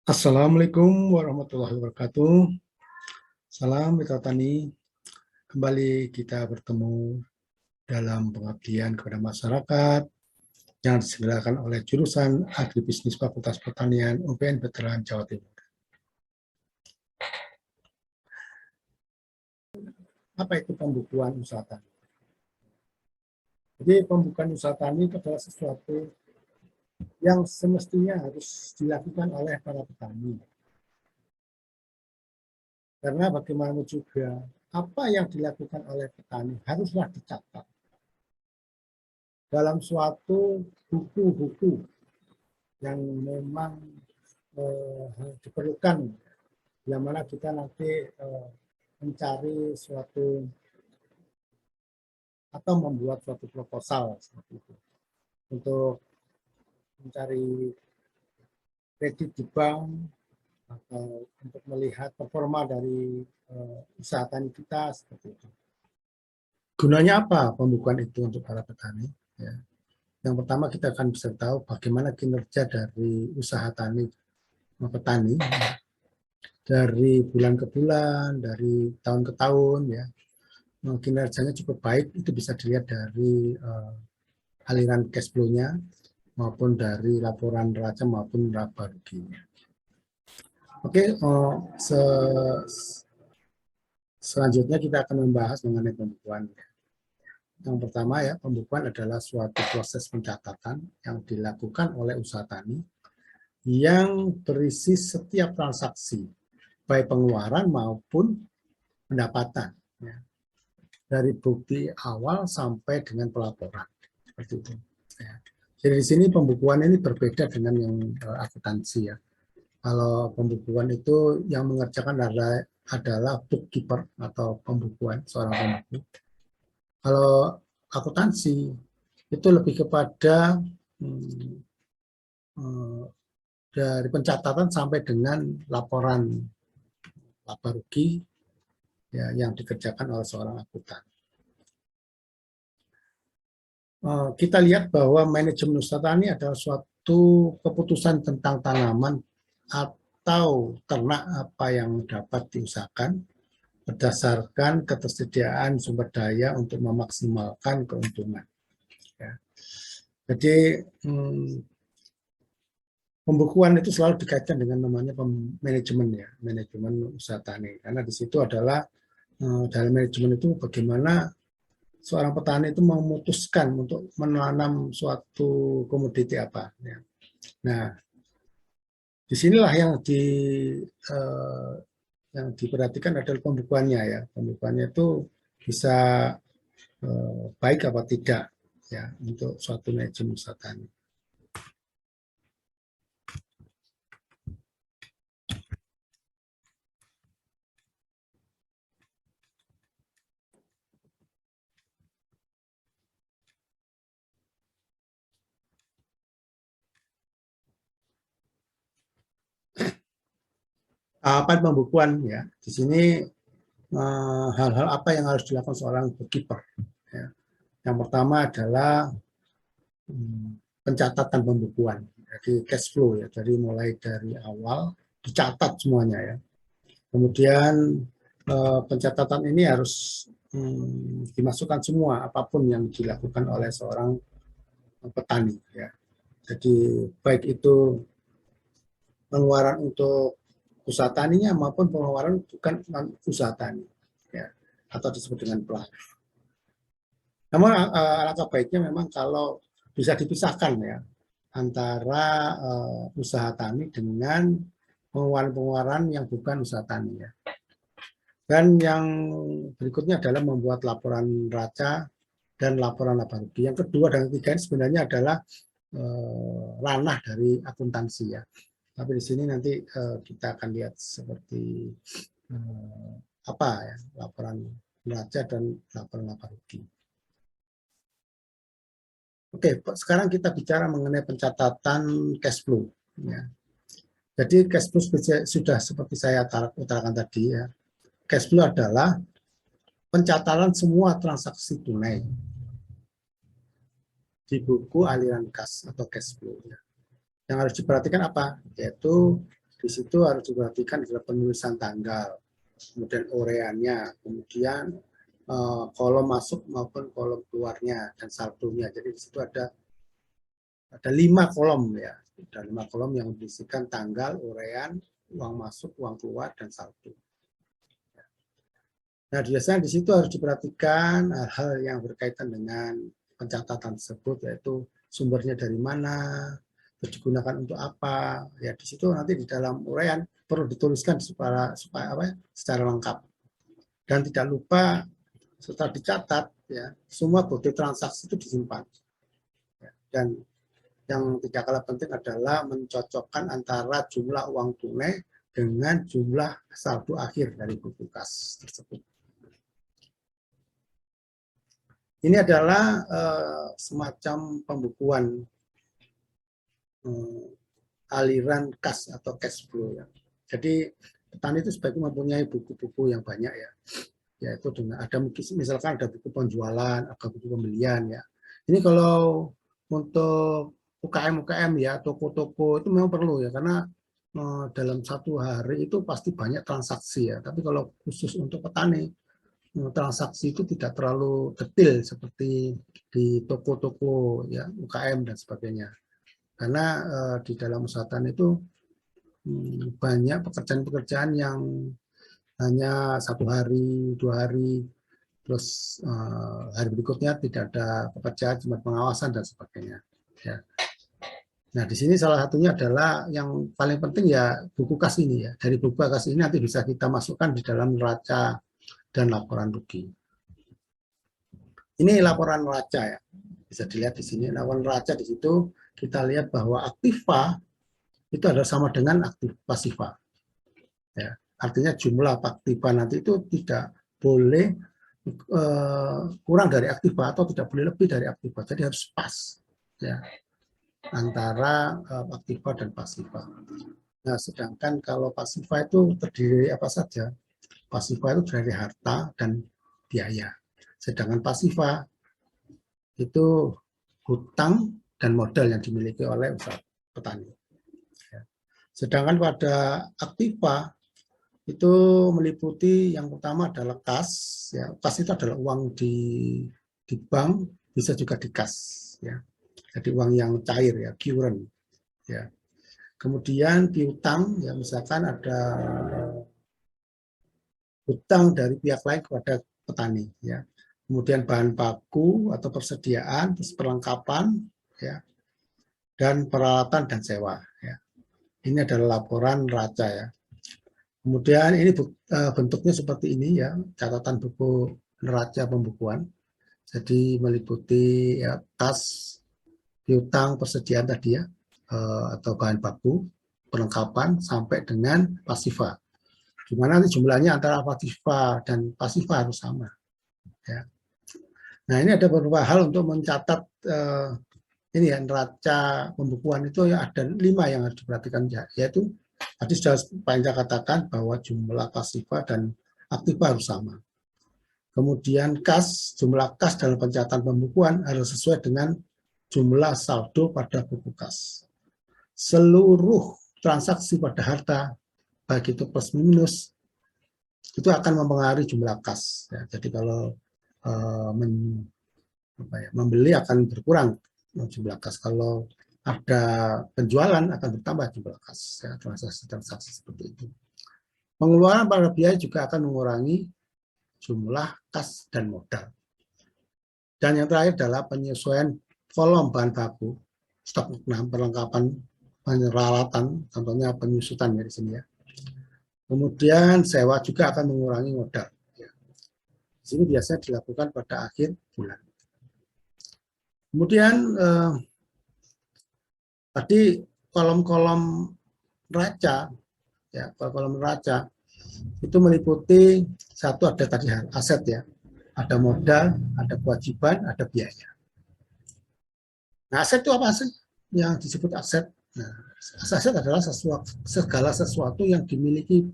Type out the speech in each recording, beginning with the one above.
Assalamualaikum warahmatullahi wabarakatuh. Salam Mitra Tani. Kembali kita bertemu dalam pengabdian kepada masyarakat yang diselenggarakan oleh jurusan Agribisnis Fakultas Pertanian UPN Veteran Jawa Timur. Apa itu pembukuan usaha tani? Jadi pembukuan usaha tani itu adalah sesuatu yang semestinya harus dilakukan oleh para petani. Karena bagaimanapun juga, apa yang dilakukan oleh petani haruslah dicatat dalam suatu buku-buku yang memang diperlukan, yang mana kita nanti mencari suatu atau membuat suatu proposal seperti itu untuk mencari kredit di bank atau untuk melihat performa dari usaha tani kita seperti itu. Gunanya apa pembukuan itu untuk para petani? Ya. Yang pertama kita akan bisa tahu bagaimana kinerja dari usaha tani petani dari bulan ke bulan, dari tahun ke tahun, ya kinerjanya cukup baik. Itu bisa dilihat dari aliran cash flow-nya maupun dari laporan neraca maupun laba ruginya. Oke, selanjutnya kita akan membahas mengenai pembukuan. Yang pertama ya, pembukuan adalah suatu proses pencatatan yang dilakukan oleh usaha tani yang berisi setiap transaksi, baik pengeluaran maupun pendapatan, ya, dari bukti awal sampai dengan pelaporan, seperti itu. Ya. Jadi di sini pembukuan ini berbeda dengan yang akuntansi ya. Kalau pembukuan itu yang mengerjakan adalah bookkeeper atau pembukuan, seorang pembuku. Kalau akuntansi itu lebih kepada dari pencatatan sampai dengan laporan laba rugi ya, yang dikerjakan oleh seorang akuntan. Kita lihat bahwa manajemen usaha tani adalah suatu keputusan tentang tanaman atau ternak apa yang dapat diusahakan berdasarkan ketersediaan sumber daya untuk memaksimalkan keuntungan. Ya. Jadi pembukuan itu selalu dikaitkan dengan namanya manajemen ya, manajemen usaha tani. Karena di situ adalah dalam manajemen itu bagaimana seorang petani itu memutuskan untuk menanam suatu komoditi apa. Ya. Nah, disinilah yang diperhatikan adalah pembukuannya ya. Pembukuannya itu bisa baik apa tidak ya untuk suatu manajemen usaha tani. Tahapan pembukuan ya di sini hal-hal apa yang harus dilakukan seorang bookkeeper. Ya. Yang pertama adalah pencatatan pembukuan, jadi cash flow ya, dari mulai dari awal dicatat semuanya ya. Kemudian pencatatan ini harus dimasukkan semua apapun yang dilakukan oleh seorang petani ya. Jadi baik itu pengeluaran untuk usaha taninya maupun pengeluaran bukan usaha tani ya, atau disebut dengan pelaku. Namun alangkah baiknya memang kalau bisa dipisahkan ya antara usaha tani dengan pengeluaran-pengeluaran yang bukan usaha tani ya. Dan yang berikutnya adalah membuat laporan neraca dan laporan laba rugi. Yang kedua dan ketiga sebenarnya adalah ranah dari akuntansi ya. Tapi di sini nanti kita akan lihat seperti apa ya laporan neraca dan laporan laba rugi. Oke, sekarang kita bicara mengenai pencatatan cash flow. Ya. Jadi cash flow sudah seperti saya utarakan tadi ya. Cash flow adalah pencatatan semua transaksi tunai di buku aliran kas atau cash flow. Ya. Yang harus diperhatikan apa? Yaitu Di situ harus diperhatikan adalah penulisan tanggal, kemudian ureannya, kemudian kolom masuk maupun kolom keluarnya dan saldonya. Jadi di situ ada 5 kolom ya, ada 5 kolom yang berisikan tanggal, urean, uang masuk, uang keluar, dan saldo. Nah, biasanya di situ harus diperhatikan hal-hal yang berkaitan dengan pencatatan tersebut, yaitu sumbernya dari mana, digunakan untuk apa. Ya, di situ nanti di dalam uraian perlu dituliskan secara lengkap. Dan tidak lupa setelah dicatat, ya, semua bukti transaksi itu disimpan. Ya, dan yang tidak kalah penting adalah mencocokkan antara jumlah uang tunai dengan jumlah saldo akhir dari buku kas tersebut. Ini adalah semacam pembukuan aliran kas atau cash flow ya. Jadi petani itu sebaiknya mempunyai buku-buku yang banyak ya, yaitu dengan ada misalkan ada buku penjualan, ada buku pembelian ya. Ini kalau untuk UKM ya, toko-toko itu memang perlu ya, karena dalam satu hari itu pasti banyak transaksi ya. Tapi kalau khusus untuk petani, transaksi itu tidak terlalu detail seperti di toko-toko ya, UKM dan sebagainya. Karena di dalam usaha tani itu banyak pekerjaan-pekerjaan yang hanya 1 hari, 2 hari, terus hari berikutnya tidak ada pekerjaan, cuma pengawasan dan sebagainya. Ya. Nah, di sini salah satunya adalah yang paling penting ya buku kas ini ya. Dari buku kas ini nanti bisa kita masukkan di dalam neraca dan laporan rugi. Ini laporan neraca ya. Bisa dilihat di sini laporan neraca. Di situ kita lihat bahwa aktiva itu adalah sama dengan aktif pasiva. Ya, artinya jumlah aktiva nanti itu tidak boleh kurang dari aktiva atau tidak boleh lebih dari aktiva. Jadi harus pas ya antara aktiva dan pasiva. Nah, sedangkan kalau pasiva itu terdiri apa saja? Pasiva itu dari harta dan biaya. Sedangkan pasiva itu hutang dan modal yang dimiliki oleh usaha petani. Sedangkan pada aktiva itu meliputi yang pertama adalah kas. Ya, kas itu adalah uang di bank, bisa juga di kas. Ya. Jadi uang yang cair ya, current. Ya. Kemudian piutang, ya misalkan ada hutang dari pihak lain kepada petani. Ya. Kemudian bahan baku atau persediaan, terus perlengkapan, ya, dan peralatan dan sewa. Ya. Ini adalah laporan neraca ya. Kemudian ini bentuknya seperti ini ya, catatan buku neraca pembukuan. Jadi meliputi ya, kas, piutang, persediaan tadi ya, atau bahan baku, perlengkapan sampai dengan pasiva. Di mana nanti jumlahnya antara pasiva dan pasiva harus sama. Ya. Nah, ini ada beberapa hal untuk mencatat ini ya, neraca pembukuan itu ya ada 5 yang harus diperhatikan ya, yaitu tadi sudah Pak Indra katakan bahwa jumlah pasiva dan aktiva harus sama. Kemudian kas, jumlah kas dalam pencatatan pembukuan harus sesuai dengan jumlah saldo pada buku kas. Seluruh transaksi pada harta, baik itu plus minus, itu akan mempengaruhi jumlah kas. Ya, jadi kalau membeli akan berkurang jumlah kas. Kalau ada penjualan akan bertambah jumlah kas. Ya, transaksi seperti itu. Pengeluaran pada biaya juga akan mengurangi jumlah kas dan modal. Dan yang terakhir adalah penyesuaian kolom bahan baku, stok perlengkapan peralatan, contohnya penyusutan ya di sini ya. Kemudian sewa juga akan mengurangi modal. Ya. Di sini biasanya dilakukan pada akhir bulan. Kemudian tadi kolom-kolom neraca, ya kolom neraca itu meliputi satu ada tadi aset ya, ada modal, ada kewajiban, ada biaya. Nah, aset itu apa sih yang disebut aset? Nah, aset adalah segala sesuatu yang dimiliki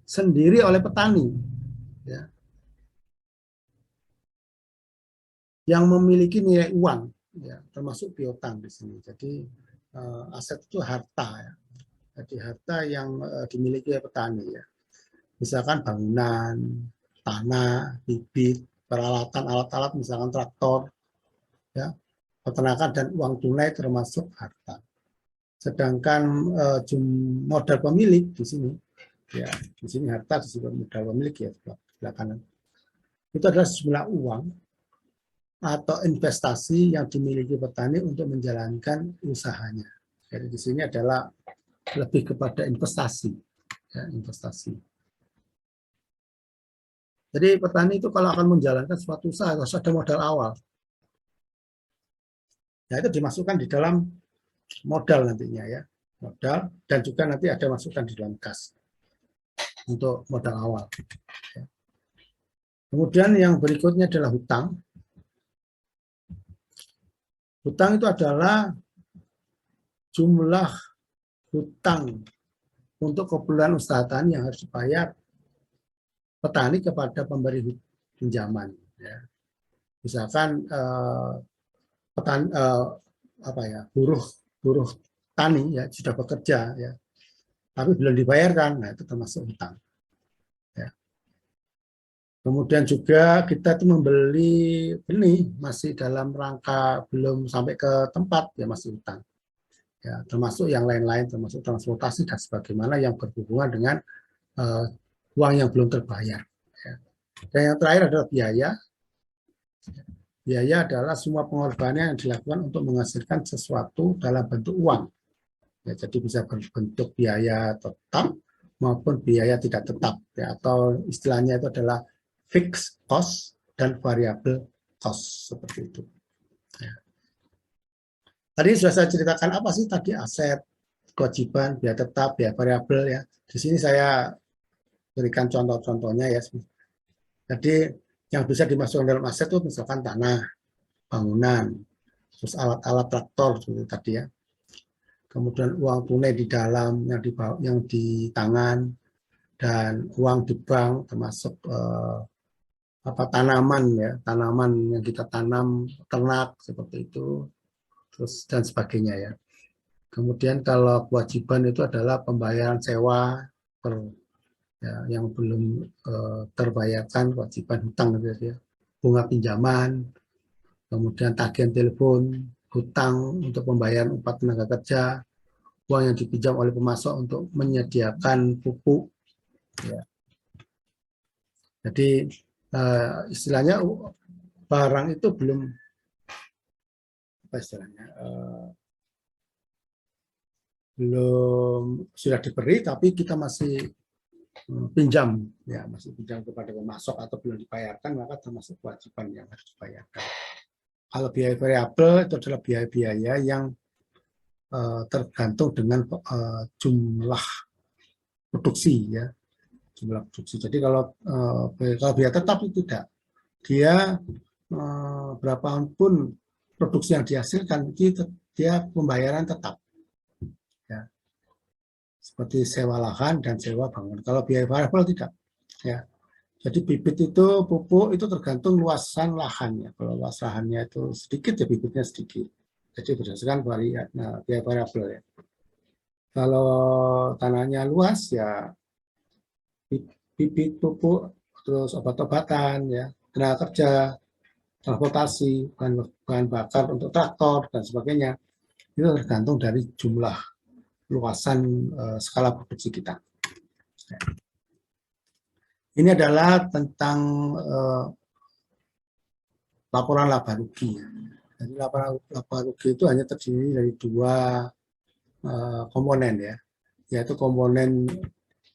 sendiri oleh petani, ya, yang memiliki nilai uang, ya, termasuk piutang di sini. Jadi aset itu harta, ya. Jadi harta yang dimiliki oleh petani ya. Misalkan bangunan, tanah, bibit, peralatan, alat-alat, misalkan traktor, ya, peternakan dan uang tunai termasuk harta. Sedangkan modal pemilik di sini, ya, di sini harta disebut modal pemilik ya, sebelah kanan. Itu adalah sejumlah uang atau investasi yang dimiliki petani untuk menjalankan usahanya. Jadi di sini adalah lebih kepada investasi, ya, investasi. Jadi petani itu kalau akan menjalankan suatu usaha harus ada modal awal. Ya itu dimasukkan di dalam modal nantinya ya, modal dan juga nanti ada masukan di dalam kas untuk modal awal. Kemudian yang berikutnya adalah hutang. Hutang itu adalah jumlah hutang untuk keperluan usaha tani yang harus dibayar petani kepada pemberi pinjaman. Ya. Misalkan petani, buruh tani ya sudah bekerja ya, tapi belum dibayarkan, nah itu termasuk hutang. Ya. Kemudian juga kita itu membeli benih masih dalam rangka belum sampai ke tempat ya masih hutang. Ya, termasuk yang lain-lain, termasuk transportasi dan sebagaimana yang berhubungan dengan uang yang belum terbayar. Ya. Dan yang terakhir adalah biaya. Biaya adalah semua pengorbanan yang dilakukan untuk menghasilkan sesuatu dalam bentuk uang. Ya, jadi bisa berbentuk biaya tetap maupun biaya tidak tetap. Ya, atau istilahnya itu adalah fixed cost dan variable cost seperti itu. Ya. Tadi sudah saya ceritakan apa sih tadi aset, kewajiban, biaya tetap, biaya variabel ya. Di sini saya berikan contoh-contohnya ya. Jadi yang bisa dimasukkan dalam aset itu misalkan tanah, bangunan, terus alat-alat traktor seperti tadi ya. Kemudian uang tunai di dalam yang di tangan dan uang di bank termasuk tanaman ya, tanaman yang kita tanam, ternak seperti itu, terus dan sebagainya ya. Kemudian kalau kewajiban itu adalah pembayaran sewa ya, yang belum terbayarkan, kewajiban hutang gitu ya, bunga pinjaman, kemudian tagihan telepon, hutang untuk pembayaran upah tenaga kerja, uang yang dipinjam oleh pemasok untuk menyediakan pupuk. Ya. Jadi istilahnya barang itu belum apa istilahnya belum sudah diberi tapi kita masih pinjam ya masih pinjam kepada pemasok atau belum dibayarkan maka termasuk kewajiban yang harus dibayarkan. Kalau biaya variabel itu adalah biaya-biaya yang tergantung dengan jumlah produksi ya jumlah produksi. Jadi kalau biaya tetap itu tidak dia berapapun produksi yang dihasilkan dia pembayaran tetap ya seperti sewa lahan dan sewa bangunan. Kalau biaya variabel tidak ya. Jadi bibit itu pupuk itu tergantung luasan lahannya. Kalau luas lahannya itu sedikit ya bibitnya sedikit. Jadi berdasarkan biaya variabel ya. Kalau tanahnya luas ya bibit pupuk terus obat-obatan ya tenaga kerja transportasi bahan bakar untuk traktor dan sebagainya itu tergantung dari jumlah luasan skala produksi kita. Ini adalah tentang laporan laba rugi. Jadi laporan laba rugi itu hanya terdiri dari dua komponen ya, yaitu komponen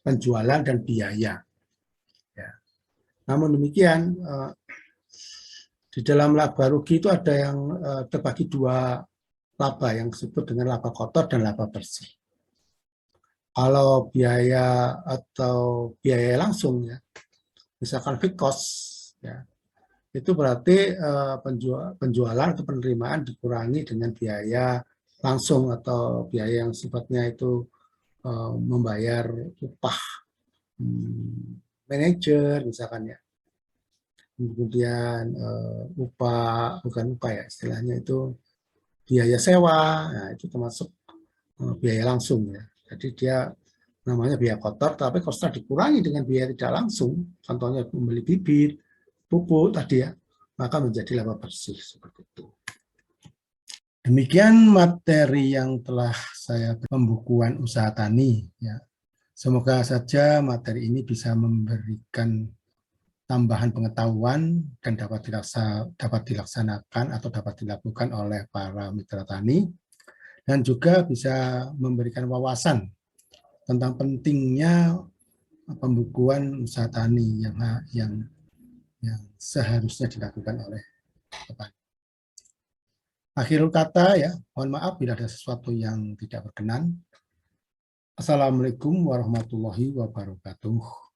penjualan dan biaya. Ya. Namun demikian di dalam laba rugi itu ada yang terbagi dua laba yang disebut dengan laba kotor dan laba bersih. Kalau biaya atau biaya langsung ya, misalkan fixed cost ya, itu berarti penjualan atau penerimaan dikurangi dengan biaya langsung atau biaya yang sifatnya itu membayar upah manajer misalkan ya. Kemudian bukan upah ya istilahnya itu biaya sewa, nah itu termasuk biaya langsung ya. Jadi dia namanya biaya kotor, tapi kalau sudah dikurangi dengan biaya tidak langsung, contohnya membeli bibit, pupuk tadi ya, maka menjadi laba bersih seperti itu. Demikian materi yang telah saya pembukuan usaha tani. Ya. Semoga saja materi ini bisa memberikan tambahan pengetahuan dan dapat dilaksanakan atau dapat dilakukan oleh para mitra tani, dan juga bisa memberikan wawasan tentang pentingnya pembukuan usaha tani yang seharusnya dilakukan oleh petani. Akhirul kata ya, mohon maaf bila ada sesuatu yang tidak berkenan. Assalamualaikum warahmatullahi wabarakatuh.